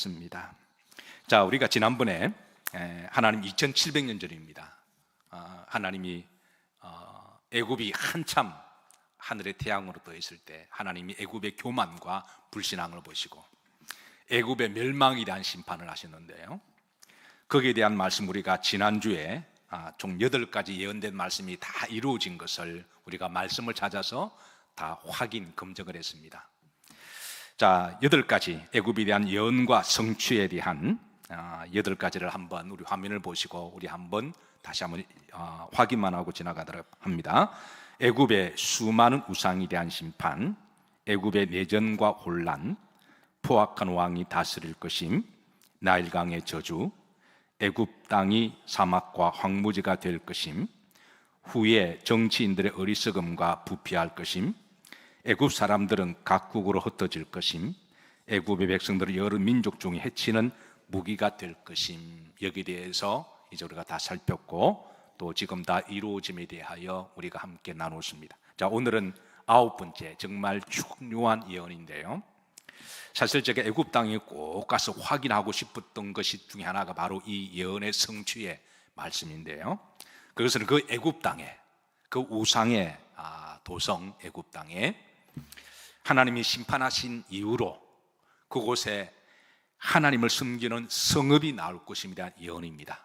하겠습니다. 자, 우리가 지난번에 하나님 2700년 전입니다. 하나님이 애굽이 한참 하늘의 태양으로 떠 있을 때 하나님이 애굽의 교만과 불신앙을 보시고 애굽의 멸망에 대한 심판을 하셨는데요, 거기에 대한 말씀 우리가 지난주에 총 8가지 예언된 말씀이 다 이루어진 것을 우리가 말씀을 찾아서 다 확인, 검증을 했습니다. 자, 8가지 애굽에 대한 예언과 성취에 대한 8가지를 한번 우리 화면을 보시고 우리 다시 한번 확인만 하고 지나가도록 합니다. 애굽의 수많은 우상에 대한 심판, 애굽의 내전과 혼란, 포악한 왕이 다스릴 것임, 나일강의 저주, 애굽 땅이 사막과 황무지가 될 것임, 후에 정치인들의 어리석음과 부패할 것임, 애굽 사람들은 각국으로 흩어질 것임, 애굽의 백성들을 여러 민족 중에 해치는 무기가 될 것임. 여기에 대해서 이제 우리가 다 살폈고 또 지금 다 이루어짐에 대하여 우리가 함께 나눴습니다. 자, 오늘은 9번째 정말 중요한 예언인데요, 사실 제가 애굽 땅에 꼭 가서 확인하고 싶었던 것이 중에 하나가 바로 이 예언의 성취의 말씀인데요, 그것은 그 애굽 땅에, 그 우상의 도성 애굽 땅에 하나님이 심판하신 이후로 그곳에 하나님을 섬기는 성읍이 나올 것임에 대한 예언입니다.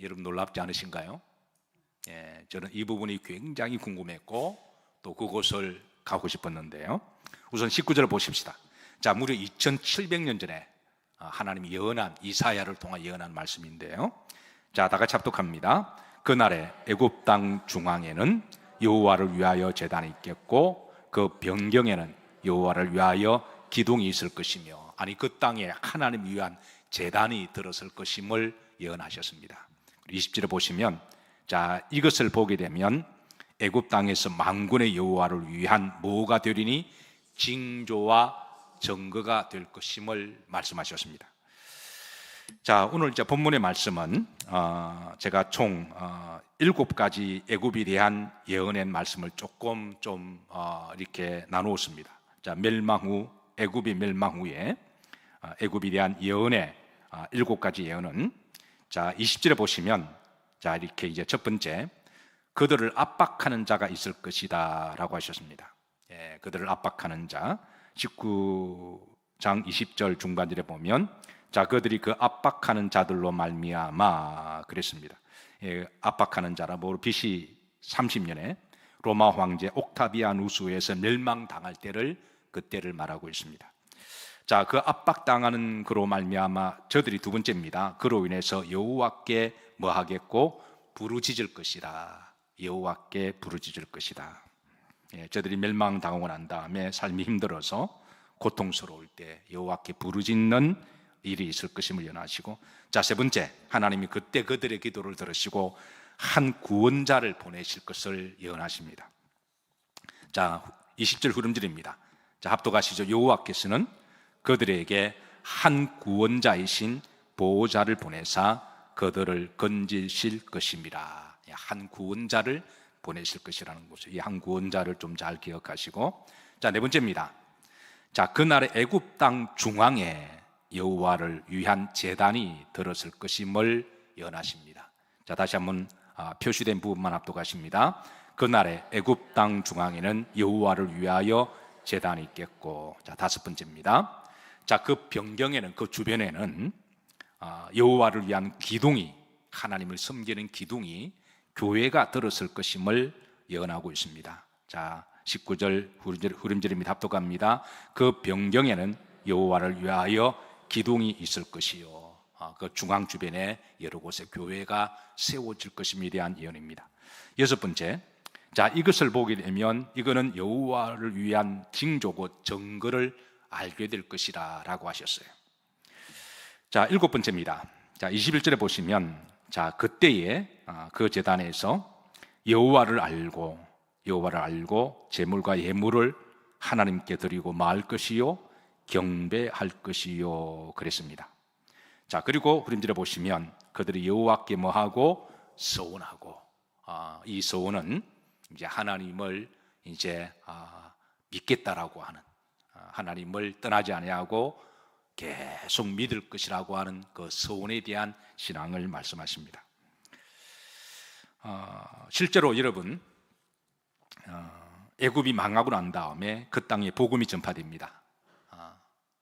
여러분 놀랍지 않으신가요? 저는 이 부분이 굉장히 궁금했고 또 그곳을 가고 싶었는데요, 우선 19절을 보십시다. 자, 무려 2700년 전에 하나님이 예언한, 이사야를 통해 예언한 말씀인데요, 자, 다 같이 합독합니다. 그날에 애굽 땅 중앙에는 여호와를 위하여 제단이 있겠고 그 변경에는 여호와를 위하여 기둥이 있을 것이며, 아니 그 땅에 하나님 위한 제단이 들어설 것임을 예언하셨습니다. 20절에 보시면, 자, 이것을 보게 되면 애굽 땅에서 만군의 여호와를 위한 뭐가 되리니 징조와 증거가 될 것임을 말씀하셨습니다. 자, 오늘 이제 본문의 말씀은 제가 총 7가지 애굽에 대한 예언의 말씀을 조금 이렇게 나누었습니다. 자, 애굽이 멸망 후에 애굽에 대한 예언의 7가지 예언은, 자, 20절에 보시면, 자, 이렇게 이제 첫 번째, 그들을 압박하는 자가 있을 것이다 라고 하셨습니다. 그들을 압박하는 자. 19장 20절 중간절에 보면, 자, 그들이 그 압박하는 자들로 말미암아 그랬습니다. 압박하는 자라, BC 30년에 로마 황제 옥타비아누스에서 멸망당할 때를, 그때를 말하고 있습니다. 자, 그 압박당하는 그로 말미암아 저들이 두 번째입니다. 그로 인해서 여호와께 뭐 하겠고 부르짖을 것이다. 여호와께 부르짖을 것이다. 저들이 멸망당하고 난 다음에 삶이 힘들어서 고통스러울 때 여호와께 부르짖는 일이 있을 것임을 예언하시고, 자, 세 번째, 하나님이 그때 그들의 기도를 들으시고 한 구원자를 보내실 것을 예언하십니다. 자, 20절 후렴절입니다. 자, 합독하시죠. 여호와께서는 그들에게 한 구원자이신 보호자를 보내사 그들을 건지실 것입니다. 한 구원자를 보내실 것이라는 것을, 이 한 구원자를 좀 잘 기억하시고, 자, 네 번째입니다. 자, 그날의 애굽 땅 중앙에 여호와를 위한 제단이 들었을 것임을 예언하십니다. 자, 다시 한번 표시된 부분만 합독하십니다. 그날의 애굽 땅 중앙에는 여호와를 위하여 제단이 있겠고, 자, 다섯 번째입니다. 자, 그 변경에는, 그 주변에는 여호와를 위한 기둥이, 하나님을 섬기는 기둥이, 교회가 들었을 것임을 예언하고 있습니다. 자, 19절 후렴절입니다. 합독합니다. 그 변경에는 여호와를 위하여 기둥이 있을 것이요, 그 중앙 주변에 여러 곳에 교회가 세워질 것임에 대한 예언입니다. 여섯 번째, 자, 이것을 보게 되면 이거는 여호와를 위한 징조고 증거를 알게 될 것이라 라고 하셨어요. 자, 일곱 번째입니다. 자, 21절에 보시면, 자, 그때에 그 제단에서 여호와를 알고 제물과 예물을 하나님께 드리고 마을 것이요 경배할 것이요 그랬습니다. 자, 그리고 후렴절에 보시면 그들이 여호와께 뭐하고 서원하고, 이 서원은 이제 하나님을 이제 믿겠다라고 하는, 하나님을 떠나지 아니하고 계속 믿을 것이라고 하는 그 서원에 대한 신앙을 말씀하십니다. 실제로 여러분, 애굽이 망하고 난 다음에 그 땅에 복음이 전파됩니다.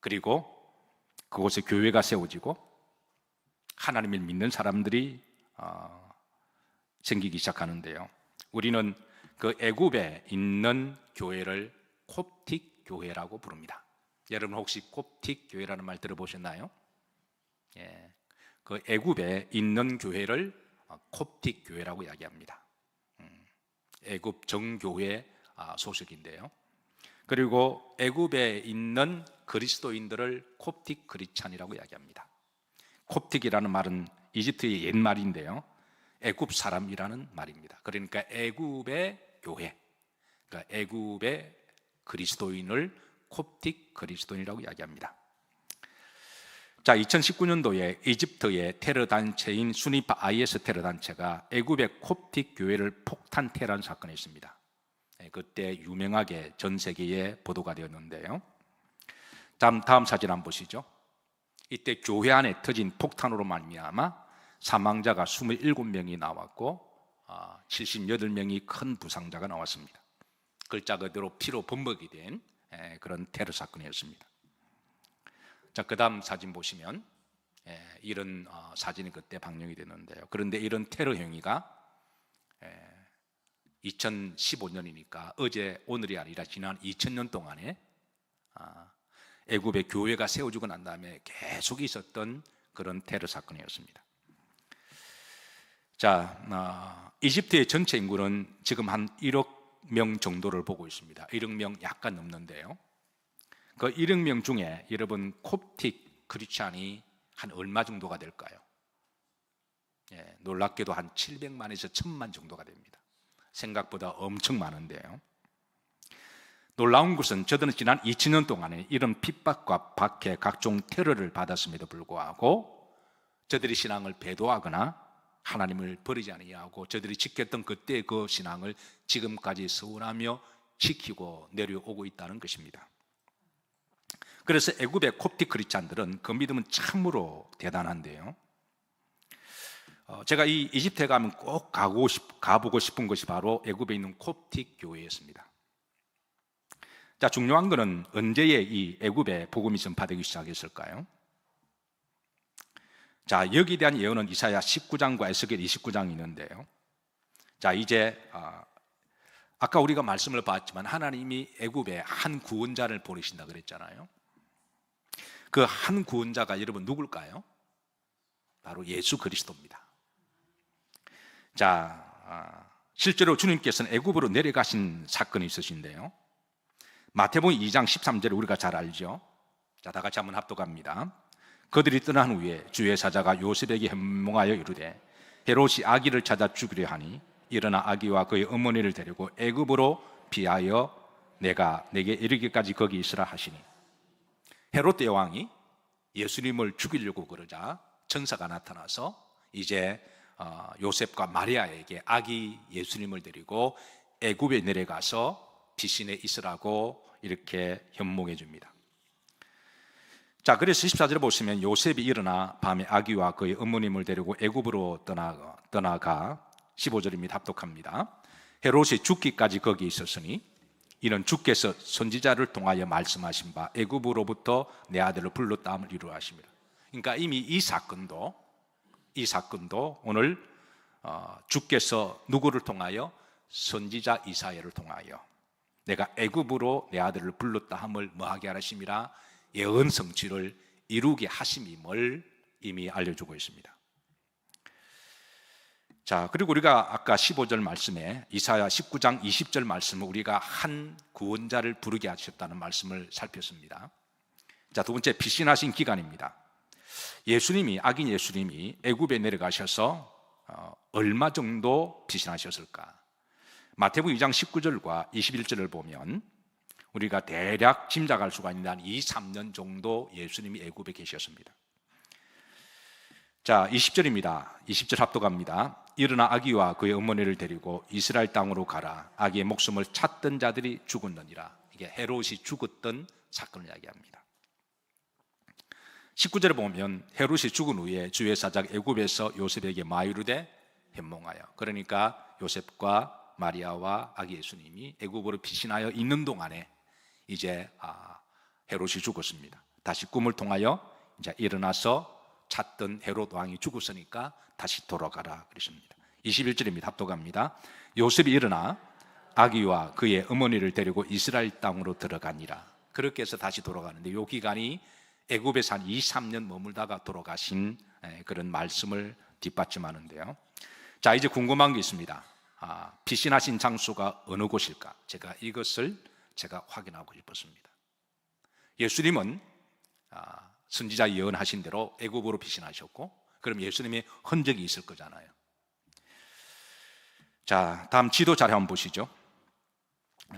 그리고 그곳에 교회가 세워지고 하나님을 믿는 사람들이 생기기 시작하는데요. 우리는 그 애굽에 있는 교회를 콥틱 교회라고 부릅니다. 여러분 혹시 콥틱 교회라는 말 들어보셨나요? 예, 그 애굽에 있는 교회를 콥틱 교회라고 이야기합니다. 애굽 정교회 소속인데요. 그리고 애굽에 있는 그리스도인들을 콥틱 크리스찬이라고 이야기합니다. 콥틱이라는 말은 이집트의 옛말인데요, 애굽 사람이라는 말입니다. 그러니까 애굽의 교회, 그러니까 애굽의 그리스도인을 콥틱 그리스도인이라고 이야기합니다. 자, 2019년도에 이집트의 테러 단체인 수니파 IS 테러 단체가 애굽의 콥틱 교회를 폭탄 테러한 사건이 있습니다. 그때 유명하게 전 세계에 보도가 되었는데요. 다음 사진 한번 보시죠. 이때 교회 안에 터진 폭탄으로 말미암아 사망자가 27명이 나왔고 78명이 큰 부상자가 나왔습니다. 글자 그대로 피로 범벅이 된 그런 테러 사건이었습니다. 자, 그 다음 사진 보시면 이런 사진이 그때 방영이 됐는데요. 그런데 이런 테러 행위가 2015년이니까 어제 오늘이 아니라 지난 2000년 동안에 애굽의 교회가 세워지고 난 다음에 계속 있었던 그런 테러 사건이었습니다. 자, 이집트의 전체 인구는 지금 한 1억 명 정도를 보고 있습니다. 1억 명 약간 넘는데요. 그 1억 명 중에 여러분 콥틱 크리스찬이 한 얼마 정도가 될까요? 놀랍게도 한 700만에서 1000만 정도가 됩니다. 생각보다 엄청 많은데요. 놀라운 것은 저들은 지난 2000년 동안에 이런 핍박과 박해, 각종 테러를 받았음에도 불구하고 저들이 신앙을 배도하거나 하나님을 버리지 아니하고 저들이 지켰던 그때의 그 신앙을 지금까지 서운하며 지키고 내려오고 있다는 것입니다. 그래서 애굽의 콥틱 크리스찬들은 그 믿음은 참으로 대단한데요. 제가 이 이집트에 가면 꼭 가보고 싶은 것이 바로 애굽에 있는 콥틱 교회였습니다. 자, 중요한 것은 언제에 이 애굽에 복음이 전파되기 시작했을까요? 자, 여기에 대한 예언은 이사야 19장과 에스겔 29장이 있는데요. 자, 이제 아까 우리가 말씀을 봤지만 하나님이 애굽에 한 구원자를 보내신다 그랬잖아요. 그 한 구원자가 여러분 누굴까요? 바로 예수 그리스도입니다. 자, 실제로 주님께서는 애굽으로 내려가신 사건이 있으신데요. 마태복음 2장 13절을 우리가 잘 알죠. 자, 다 같이 한번 합독합니다. 그들이 떠난 후에 주의 사자가 요셉에게 현몽하여 이르되 헤롯이 아기를 찾아 죽이려 하니 일어나 아기와 그의 어머니를 데리고 애굽으로 피하여 내가 내게 이르기까지 거기 있으라 하시니, 헤롯 대왕이 예수님을 죽이려고 그러자 천사가 나타나서 이제 요셉과 마리아에게 아기 예수님을 데리고 애굽에 내려가서 피신에 있으라고 이렇게 현몽해 줍니다. 자, 그래서 14절에 보시면 요셉이 일어나 밤에 아기와 그의 어머님을 데리고 애굽으로 떠나가 15절입니다. 합독합니다. 헤롯이 죽기까지 거기 있었으니 이는 주께서 선지자를 통하여 말씀하신 바 애굽으로부터 내 아들을 불렀다 함을 이루하십니다. 그러니까 이미 이 사건도 오늘 주께서 누구를 통하여? 선지자 이사야를 통하여 내가 애굽으로 내 아들을 불렀다 함을 뭐하게 하심이라? 예언 성취를 이루게 하심임을 이미 알려주고 있습니다. 자, 그리고 우리가 아까 15절 말씀에 이사야 19장 20절 말씀을 우리가 한 구원자를 부르게 하셨다는 말씀을 살폈습니다. 자, 두 번째, 피신하신 기간입니다. 아긴 예수님이 애굽에 내려가셔서 얼마 정도 피신하셨을까? 마태복음 2장 19절과 21절을 보면 우리가 대략 짐작할 수가 있는 한 2, 3년 정도 예수님이 애굽에 계셨습니다. 자, 20절입니다. 20절 합독합니다. 일어나 아기와 그의 어머니를 데리고 이스라엘 땅으로 가라. 아기의 목숨을 찾던 자들이 죽었느니라. 이게 헤롯이 죽었던 사건을 이야기합니다. 19절에 보면 헤롯이 죽은 후에 주의 사자가 애굽에서 요셉에게 마이르되 현몽하여, 그러니까 요셉과 마리아와 아기 예수님이 애굽으로 피신하여 있는 동안에 이제 헤롯이 죽었습니다. 다시 꿈을 통하여 이제 일어나서 찾던 헤롯 왕이 죽었으니까 다시 돌아가라 그랬습니다. 21절입니다. 합독합니다. 요셉이 일어나 아기와 그의 어머니를 데리고 이스라엘 땅으로 들어가니라. 그렇게 해서 다시 돌아가는데 이 기간이 애굽에서 한 23년 머물다가 돌아가신 그런 말씀을 뒷받침하는데요. 자, 이제 궁금한 게 있습니다. 피신하신 장소가 어느 곳일까? 이것을 확인하고 싶었습니다. 예수님은 선지자 예언하신 대로 애굽으로 피신하셨고, 그럼 예수님의 흔적이 있을 거잖아요. 자, 다음 지도 자료 한번 보시죠.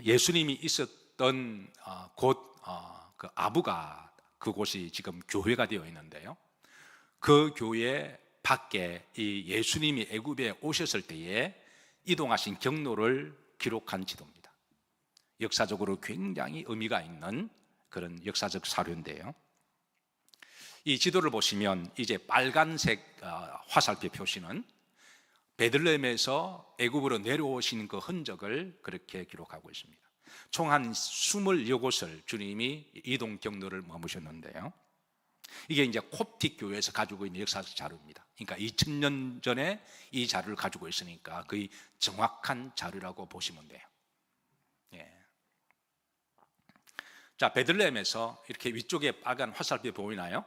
예수님이 있었던 곳, 그 아부가, 그곳이 지금 교회가 되어 있는데요. 그 교회 밖에 이 예수님이 애굽에 오셨을 때에 이동하신 경로를 기록한 지도입니다. 역사적으로 굉장히 의미가 있는 그런 역사적 사료인데요. 이 지도를 보시면 이제 빨간색 화살표 표시는 베들레헴에서 애굽으로 내려오시는 그 흔적을 그렇게 기록하고 있습니다. 총 한 20여곳을 주님이 이동 경로를 머무셨는데요. 이게 이제 콥틱 교회에서 가지고 있는 역사적 자료입니다. 그러니까 2000년 전에 이 자료를 가지고 있으니까 거의 정확한 자료라고 보시면 돼요. 예. 자, 베들레헴에서 이렇게 위쪽에 빨간 화살표 보이나요?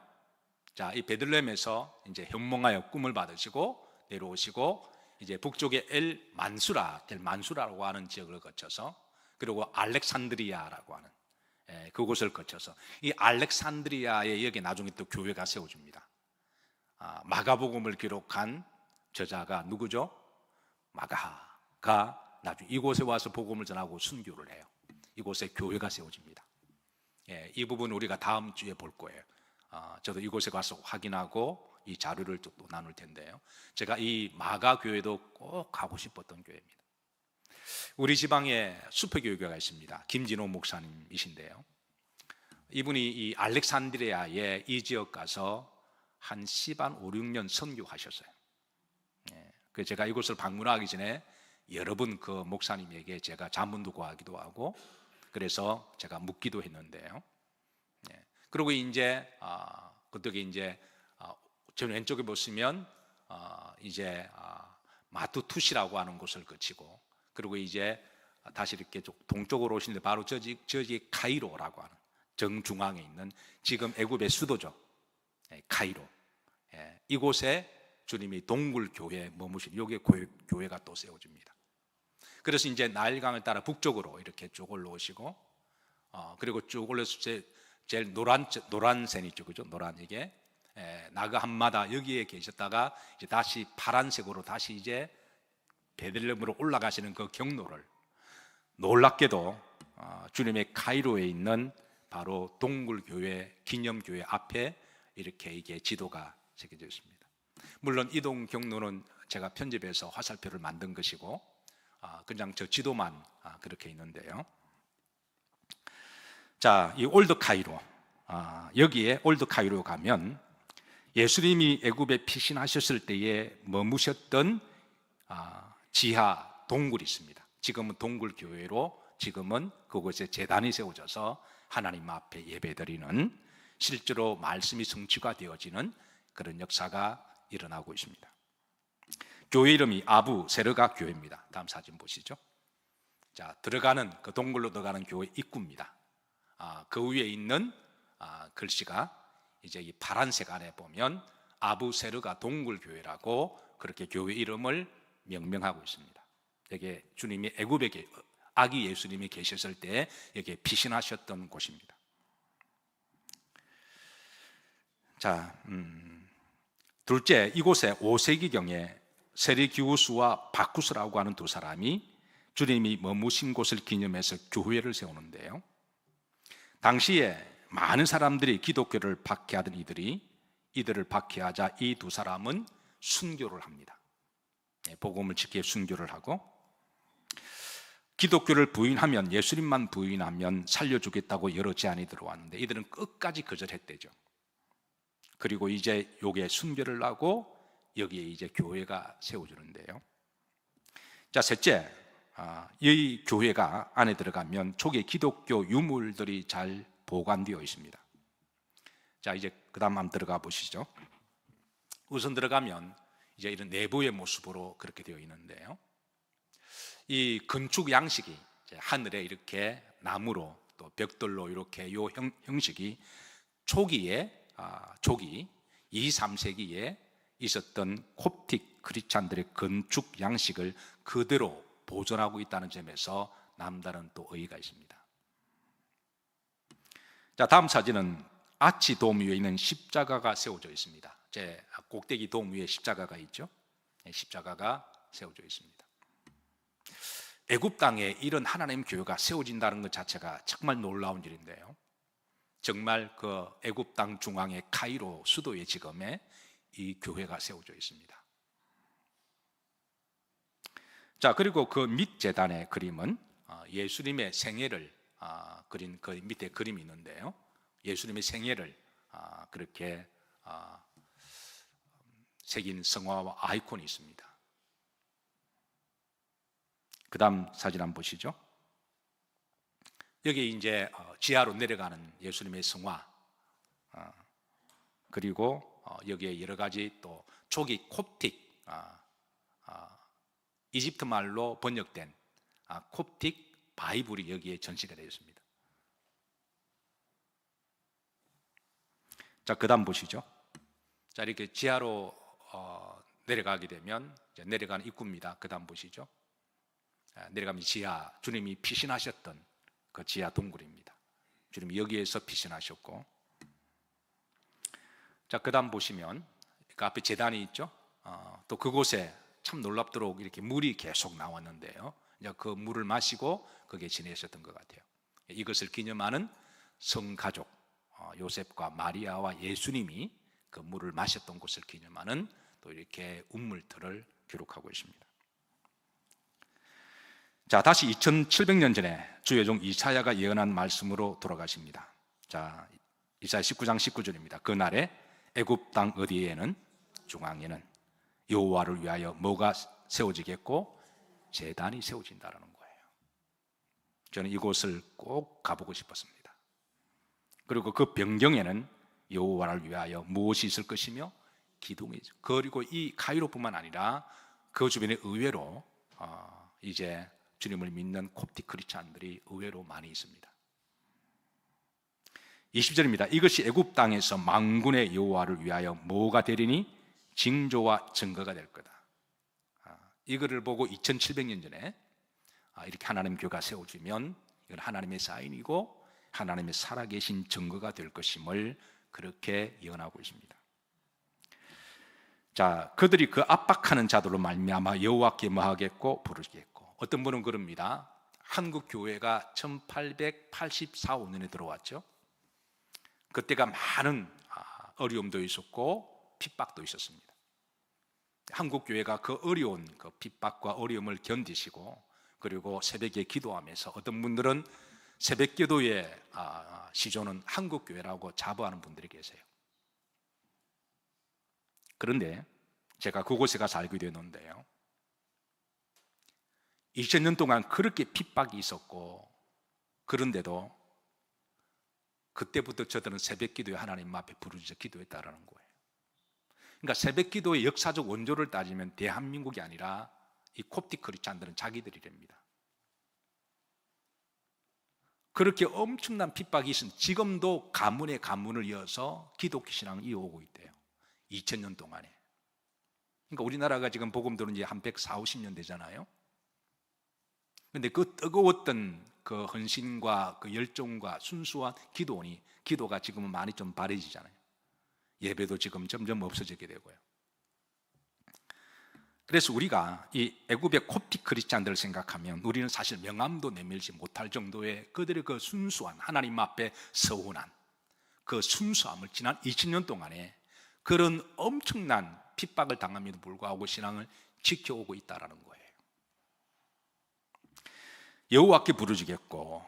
자, 이 베들레헴에서 이제 현몽하여 꿈을 받으시고 내려오시고 이제 북쪽에 델 만수라라고 하는 지역을 거쳐서, 그리고 알렉산드리아라고 하는 그곳을 거쳐서, 이 알렉산드리아에 여기 나중에 또 교회가 세워집니다. 마가복음을 기록한 저자가 누구죠? 마가가 나중에 이곳에 와서 복음을 전하고 순교를 해요. 이곳에 교회가 세워집니다. 이 부분 우리가 다음 주에 볼 거예요. 저도 이곳에 가서 확인하고 이 자료를 또 나눌 텐데요. 제가 이 마가 교회도 꼭 가고 싶었던 교회입니다. 우리 지방에 수표교회가 있습니다. 김진호 목사님이신데요. 이분이 이 알렉산드리아에 이 지역 가서 한 5, 6년 선교하셨어요. 그래서 제가 이곳을 방문하기 전에 여러 번 그 목사님에게 제가 자문도 구하기도 하고, 그래서 제가 묻기도 했는데요. 그리고 이제 그쪽에 이제 저 왼쪽에 보시면 이제 마투투시라고 하는 곳을 거치고, 그리고 이제 다시 이렇게 동쪽으로 오시는데 바로 저기 카이로라고 하는 정중앙에 있는, 지금 애굽의 수도죠. 카이로. 이곳에 주님이 동굴교회에 머무신, 여기에 교회가 또 세워집니다. 그래서 이제 나일강을 따라 북쪽으로 이렇게 쭉 올라오시고, 그리고 쭉 올라서 제일 노란 線있죠, 그죠? 노란, 이게 나그 한마다 여기에 계셨다가 이제 다시 파란색으로 다시 이제 베들레헴으로 올라가시는 그 경로를, 놀랍게도 주님의 카이로에 있는 바로 동굴교회 기념교회 앞에 이렇게 이게 지도가 새겨져 있습니다. 물론 이동 경로는 제가 편집해서 화살표를 만든 것이고, 그냥 저 지도만 그렇게 있는데요. 자, 이 올드 카이로, 여기에 올드 카이로 가면 예수님이 애굽에 피신하셨을 때에 머무셨던 지하 동굴이 있습니다. 지금은 동굴교회로, 지금은 그곳에 제단이 세워져서 하나님 앞에 예배드리는, 실제로 말씀이 성취가 되어지는 그런 역사가 일어나고 있습니다. 교회 이름이 아부 세르가 교회입니다. 다음 사진 보시죠. 자, 들어가는 그 동굴로 들어가는 교회 입구입니다. 그 위에 있는 글씨가 이제 이 파란색 안에 보면 아부 세르가 동굴교회라고 그렇게 교회 이름을 명명하고 있습니다. 여기 주님이 애굽에 아기 예수님이 계셨을 때 여기에 피신하셨던 곳입니다. 자, 둘째, 이곳에 5세기경에 세리기우스와 바쿠스라고 하는 두 사람이 주님이 머무신 곳을 기념해서 교회를 세우는데요. 당시에 많은 사람들이 기독교를 박해하던 이들을 박해하자 이 두 사람은 순교를 합니다. 복음을 지키게 순교를 하고, 기독교를 부인하면, 예수님만 부인하면 살려주겠다고 여러 제안이 들어왔는데 이들은 끝까지 거절했대죠. 그리고 이제 요게 순결을 하고 여기에 이제 교회가 세워지는데요. 자, 셋째, 이 교회가 안에 들어가면 초기 기독교 유물들이 잘 보관되어 있습니다. 자, 이제 그 다음 한번 들어가 보시죠. 우선 들어가면 이제 이런 내부의 모습으로 그렇게 되어 있는데요. 이 건축 양식이 이제 하늘에 이렇게 나무로 또 벽돌로 이렇게 요 형식이 초기 2, 3세기에 있었던 콥틱 크리스찬들의 건축 양식을 그대로 보존하고 있다는 점에서 남다른 또 의의가 있습니다. 자, 다음 사진은 아치 돔 위에 있는 십자가가 세워져 있습니다. 제 꼭대기 돔 위에 십자가가 있죠. 십자가가 세워져 있습니다. 애굽 땅에 이런 하나님 교회가 세워진다는 것 자체가 정말 놀라운 일인데요. 정말 그 애굽 땅 중앙의 카이로 수도의 지금에 이 교회가 세워져 있습니다. 자, 그리고 그 밑 재단의 그림은 예수님의 생애를 그린 그 밑에 그림이 있는데요. 예수님의 생애를 그렇게 새긴 성화와 아이콘이 있습니다. 그 다음 사진 한번 보시죠. 여기 이제 지하로 내려가는 예수님의 성화, 그리고 여기에 여러 가지 또 초기 콥틱, 이집트 말로 번역된 콥틱 바이블이 여기에 전시가 되어 있습니다. 자, 그 다음 보시죠. 자, 이렇게 지하로 내려가게 되면 이제 내려가는 입구입니다. 그 다음 보시죠. 내려가면 지하, 주님이 피신하셨던 그 지하 동굴입니다. 주님이 여기에서 피신하셨고, 자, 그 다음 보시면 그 앞에 제단이 있죠. 또 그곳에 참 놀랍도록 이렇게 물이 계속 나왔는데요. 이제 그 물을 마시고 거기에 지내셨던 것 같아요. 이것을 기념하는 성가족 요셉과 마리아와 예수님이 그 물을 마셨던 곳을 기념하는 또 이렇게 운물들을 기록하고 있습니다. 자, 다시 2700년 전에 주의 종 이사야가 예언한 말씀으로 돌아가십니다. 자, 이사야 19장 19절입니다. 그날에 애굽 땅 어디에는 중앙에는 여호와를 위하여 뭐가 세워지겠고 제단이 세워진다라는 거예요. 저는 이곳을 꼭 가보고 싶었습니다. 그리고 그 변경에는 여호와를 위하여 무엇이 있을 것이며 기둥이, 그리고 이 카이로뿐만 아니라 그 주변에 의외로 이제 주님을 믿는 콥틱 크리스찬들이 의외로 많이 있습니다. 20절입니다. 이것이 애굽 땅에서 만군의 여호와를 위하여 뭐가 되리니 징조와 증거가 될 거다. 이거를 보고 2700년 전에 이렇게 하나님 교회가 세워지면 이건 하나님의 사인이고 하나님의 살아계신 증거가 될 것임을 그렇게 예언하고 있습니다. 자, 그들이 그 압박하는 자들로 말미암아 여호와께 뭐하겠고 부르겠고. 어떤 분은 그럽니다. 한국 교회가 1884, 5년에 들어왔죠. 그때가 많은 어려움도 있었고 핍박도 있었습니다. 한국 교회가 그 어려운 그 핍박과 어려움을 견디시고, 그리고 새벽에 기도하면서 어떤 분들은 새벽 기도의 시조는 한국 교회라고 자부하는 분들이 계세요. 그런데 제가 그곳에 가서 알게 되는데요, 2000년 동안 그렇게 핍박이 있었고, 그런데도 그때부터 저들은 새벽 기도에 하나님 앞에 부르짖어 기도했다라는 거예요. 그러니까 새벽 기도의 역사적 원조를 따지면 대한민국이 아니라 이 콥틱 크리스찬들은 자기들이랍니다. 그렇게 엄청난 핍박이 있은 지금도 가문의 가문을 이어서 기독교 신앙을 이어오고 있대요. 2000년 동안에. 그러니까 우리나라가 지금 복음 들은 지 한 140, 50년 되잖아요. 그런데 그 뜨거웠던 그 헌신과 그 열정과 순수한 기도가 지금은 많이 좀 바래지잖아요. 예배도 지금 점점 없어지게 되고요. 그래서 우리가 이 애굽의 콥틱 크리스찬들을 생각하면 우리는 사실 명함도 내밀지 못할 정도의 그들의 그 순수한 하나님 앞에 서운한 그 순수함을 지난 20년 동안에 그런 엄청난 핍박을 당함에도 불구하고 신앙을 지켜오고 있다는 거예요. 여호와께 부르짖겠고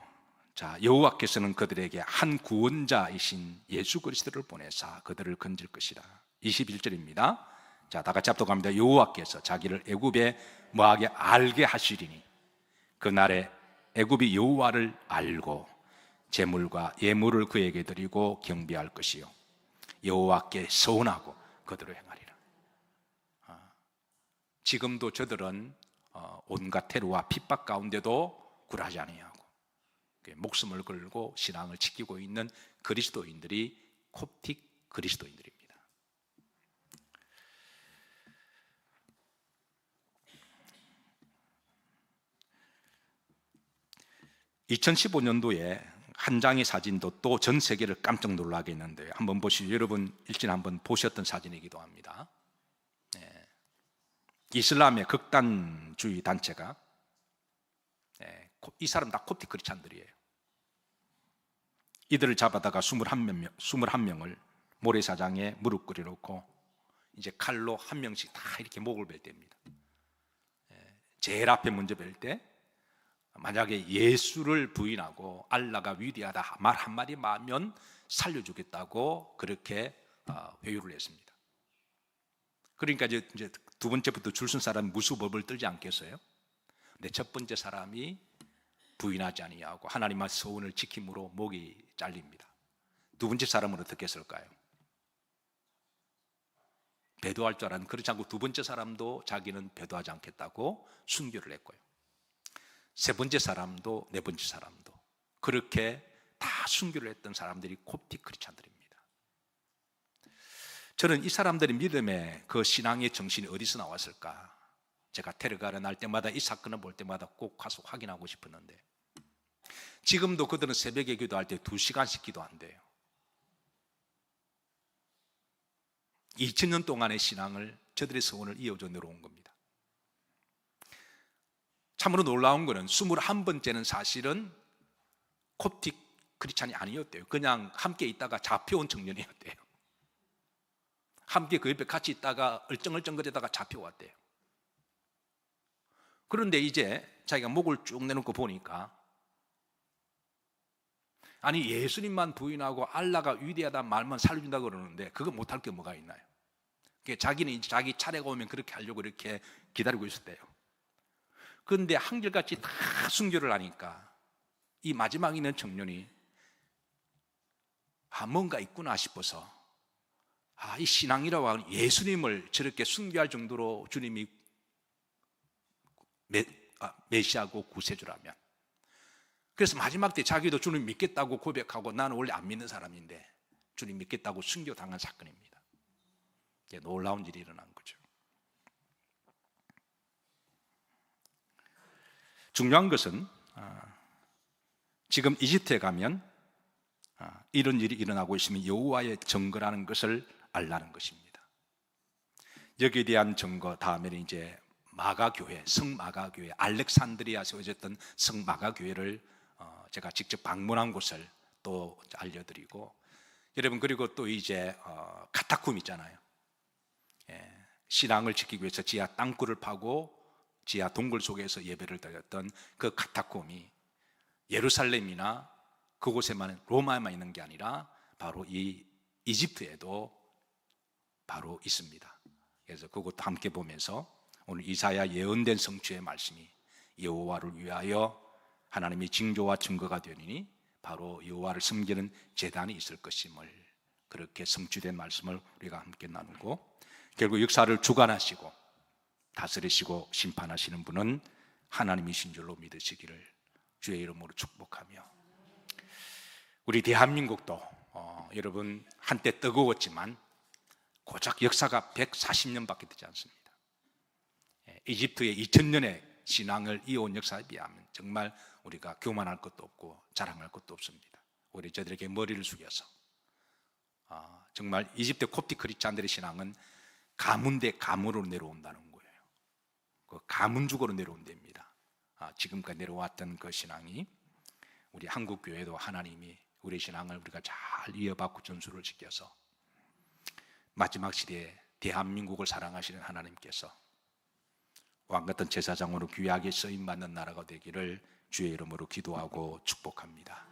자, 여호와께서는 그들에게 한 구원자이신 예수 그리스도를 보내사 그들을 건질 것이라. 21절입니다. 자, 다 같이 합독합니다. 여호와께서 자기를 애굽에 뭐하게 알게 하시리니 그날에 애굽이 여호와를 알고 제물과 예물을 그에게 드리고 경배할 것이요 여호와께 서원하고 그대로 행하리라. 지금도 저들은 온갖 테러와 핍박 가운데도 굴하지 아니하고 목숨을 걸고 신앙을 지키고 있는 그리스도인들이 콥틱 그리스도인들입니다. 2015년도에 한 장의 사진도 또 전 세계를 깜짝 놀라게 했는데 한번 보시죠. 여러분 일진 한번 보셨던 사진이기도 합니다. 이슬람의 극단주의 단체가 이 사람 다 콥틱 크리스찬들이에요. 이들을 잡아다가 21명을 모래사장에 무릎 꿇여놓고 이제 칼로 한 명씩 다 이렇게 목을 벨 때입니다. 제일 앞에 먼저 벨 때 만약에 예수를 부인하고 알라가 위대하다 말 한마디 하면 살려주겠다고 그렇게 회유를 했습니다. 그러니까 이제 두 번째부터 줄 쓴 사람이 무수법을 떨지 않겠어요? 근데 첫 번째 사람이 부인하지 아니하고 하나님의 서원을 지킴으로 목이 잘립니다. 두 번째 사람은 어떻게 했을까요? 배도할 줄 알았는데 그렇지 않고 두 번째 사람도 자기는 배도하지 않겠다고 순교를 했고요. 세 번째 사람도 네 번째 사람도 그렇게 다 순교를 했던 사람들이 콥틱 크리스찬들입니다. 저는 이 사람들의 믿음의 그 신앙의 정신이 어디서 나왔을까? 제가 테러가 일어날 때마다 이 사건을 볼 때마다 꼭 가서 확인하고 싶었는데 지금도 그들은 새벽에 기도할 때 2시간씩 기도한대요. 2000년 동안의 신앙을 저들의 서원을 이어져 내려온 겁니다. 참으로 놀라운 것은 21번째는 사실은 콥틱 크리스찬이 아니었대요. 그냥 함께 있다가 잡혀온 청년이었대요. 함께 그 옆에 같이 있다가 얼쩡얼쩡거리다가 잡혀왔대요. 그런데 이제 자기가 목을 쭉 내놓고 보니까 아니 예수님만 부인하고 알라가 위대하다 말만 살려준다 그러는데 그거 못할 게 뭐가 있나요? 자기는 이제 자기 차례가 오면 그렇게 하려고 이렇게 기다리고 있었대요. 그런데 한결같이 다 순교를 하니까 이 마지막에 있는 청년이 뭔가 있구나 싶어서 이 신앙이라고 하는 예수님을 저렇게 순교할 정도로 주님이 메시아고 구세주라면 그래서 마지막 때 자기도 주님 믿겠다고 고백하고 나는 원래 안 믿는 사람인데 주님 믿겠다고 순교당한 사건입니다. 이게 놀라운 일이 일어난 거죠. 중요한 것은 지금 이집트에 가면 이런 일이 일어나고 있으면 여호와의 증거라는 것을 알라는 것입니다. 여기에 대한 증거 다음에는 이제 마가교회, 성마가교회, 알렉산드리아에 세워졌던 성마가교회를 제가 직접 방문한 곳을 또 알려드리고 여러분 그리고 또 이제 카타콤 있잖아요. 신앙을 지키기 위해서 지하 땅굴을 파고 지하 동굴 속에서 예배를 드렸던 그 카타콤이 예루살렘이나 그곳에만 로마에만 있는 게 아니라 바로 이 이집트에도 바로 있습니다. 그래서 그것도 함께 보면서 오늘 이사야 예언된 성취의 말씀이 여호와를 위하여 하나님의 징조와 증거가 되니 바로 여호와를 섬기는 제단이 있을 것임을 그렇게 성취된 말씀을 우리가 함께 나누고 결국 역사를 주관하시고 다스리시고 심판하시는 분은 하나님이신 줄로 믿으시기를 주의 이름으로 축복하며 우리 대한민국도 여러분 한때 뜨거웠지만 고작 역사가 140년밖에 되지 않습니다. 이집트의 2000년의 신앙을 이어온 역사에 비하면 정말 우리가 교만할 것도 없고 자랑할 것도 없습니다. 우리 저들에게 머리를 숙여서 정말 이집트 콥틱 크리스찬들의 신앙은 가문 대 가문으로 내려온다는 거예요. 그 가문주거로 내려온 데입니다. 지금까지 내려왔던 그 신앙이 우리 한국 교회도 하나님이 우리 신앙을 우리가 잘 이어받고 전수를 지켜서 마지막 시대에 대한민국을 사랑하시는 하나님께서 왕같은 제사장으로 귀하게 쓰임받는 나라가 되기를 주의 이름으로 기도하고 축복합니다.